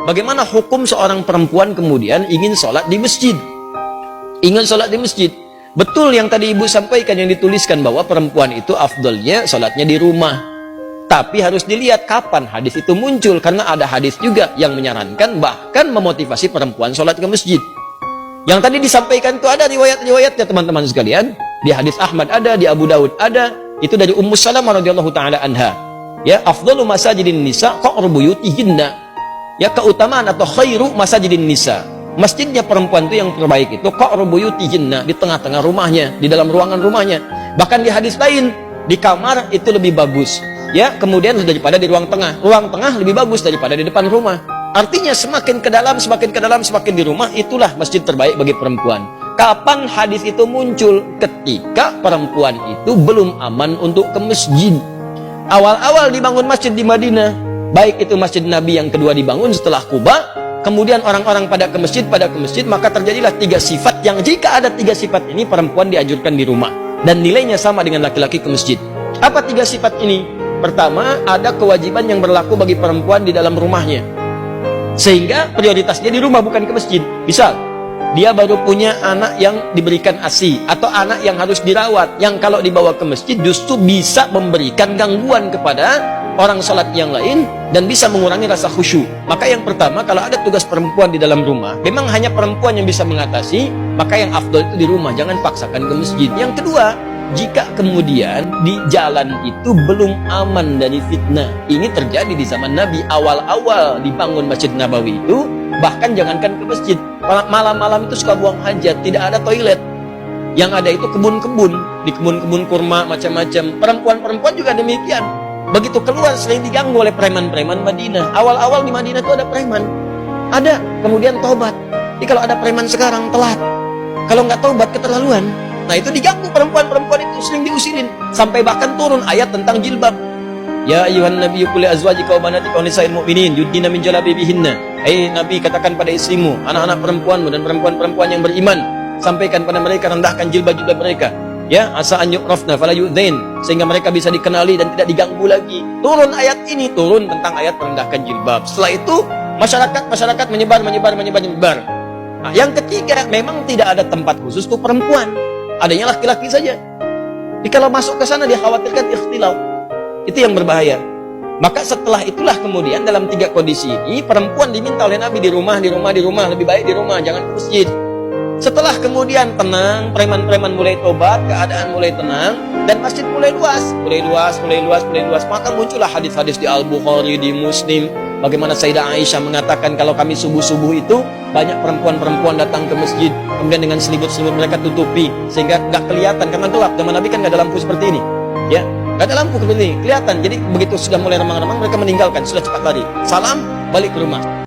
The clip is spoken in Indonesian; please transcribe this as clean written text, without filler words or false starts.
bagaimana hukum seorang perempuan kemudian ingin sholat di masjid. Ingin sholat di masjid. Betul yang tadi ibu sampaikan, yang dituliskan bahwa perempuan itu afdolnya sholatnya di rumah. Tapi harus dilihat kapan hadis itu muncul, karena ada hadis juga yang menyarankan bahkan memotivasi perempuan sholat ke masjid. Yang tadi disampaikan itu ada riwayat-riwayatnya teman-teman sekalian. Di hadis Ahmad ada, di Abu Daud ada. Itu dari Ummu Salamah radhiyallahu taala anha. Ya, afdalu masajidin nisa qa'ru buyutihinna. Ya, keutamaan atau khairu masajidin nisa. Masjidnya perempuan itu yang terbaik itu qa'ru buyutihinna, di tengah-tengah rumahnya, di dalam ruangan rumahnya. Bahkan di hadis lain, di kamar itu lebih bagus. Ya, kemudian daripada di ruang tengah. Ruang tengah lebih bagus daripada di depan rumah. Artinya semakin ke dalam, semakin ke dalam, semakin di rumah, itulah masjid terbaik bagi perempuan. Kapan hadis itu muncul? Ketika perempuan itu belum aman untuk ke masjid. Awal-awal dibangun masjid di Madinah, baik itu masjid Nabi yang kedua dibangun setelah Quba, kemudian orang-orang pada ke masjid, maka terjadilah 3 sifat yang jika ada 3 sifat ini perempuan dianjurkan di rumah. Dan nilainya sama dengan laki-laki ke masjid. Apa 3 sifat ini? Pertama, ada kewajiban yang berlaku bagi perempuan di dalam rumahnya. Sehingga prioritasnya di rumah, bukan ke masjid. Misal, dia baru punya anak yang diberikan ASI, atau anak yang harus dirawat, yang kalau dibawa ke masjid justru bisa memberikan gangguan kepada orang sholat yang lain dan bisa mengurangi rasa khusyuk. Maka yang pertama, kalau ada tugas perempuan di dalam rumah, memang hanya perempuan yang bisa mengatasi, maka yang afdol itu di rumah, jangan paksakan ke masjid. Yang kedua, jika kemudian di jalan itu belum aman dari fitnah, ini terjadi di zaman Nabi. Awal-awal dibangun Masjid Nabawi itu, bahkan jangankan ke masjid, malam-malam itu suka buang hajat, tidak ada toilet. Yang ada itu kebun-kebun, di kebun-kebun kurma macam-macam. Perempuan-perempuan juga demikian. Begitu keluar sering diganggu oleh preman-preman Madinah. Awal-awal di Madinah itu ada preman, ada, kemudian tobat. Jadi kalau ada preman sekarang telat, kalau nggak tobat keterlaluan. Nah, itu diganggu perempuan-perempuan itu, sering diusirin. Sampai bahkan turun ayat tentang jilbab. Ya ayyuhan nabiyyu qul li azwajika wa banatika wa nisa'il mu'minin yudnina min jalabibihinna. Hai Nabi, katakan pada istrimu, anak-anak perempuanmu dan perempuan-perempuan yang beriman, sampaikan pada mereka, rendahkan jilbab-jilbab mereka. Ya, asa an yu'rafna fala yu'dzain, sehingga mereka bisa dikenali dan tidak diganggu lagi. Turun ayat ini, turun tentang ayat merendahkan jilbab. Setelah itu masyarakat menyebar. Nah, yang ketiga, memang tidak ada tempat khusus untuk perempuan. Adanya laki-laki saja. Jadi kalau masuk ke sana dia khawatirkan ikhtilaut. Itu yang berbahaya. Maka setelah itulah kemudian dalam 3 kondisi ini perempuan diminta oleh Nabi di rumah, lebih baik di rumah, jangan ke masjid. Setelah kemudian tenang, preman-preman mulai tobat, keadaan mulai tenang, dan masjid mulai luas, maka muncullah hadis-hadis di Al-Bukhari, di Muslim, bagaimana Sayyidah Aisyah mengatakan kalau kami subuh-subuh itu banyak perempuan-perempuan datang ke masjid, kemudian dengan selimut-selimut mereka tutupi sehingga nggak kelihatan karena gelap. Zaman Nabi kan nggak ada lampu seperti ini, ya, nggak ada lampu seperti ini, kelihatan. Jadi begitu sudah mulai remang-remang mereka meninggalkan, sudah cepat lari, salam, balik ke rumah.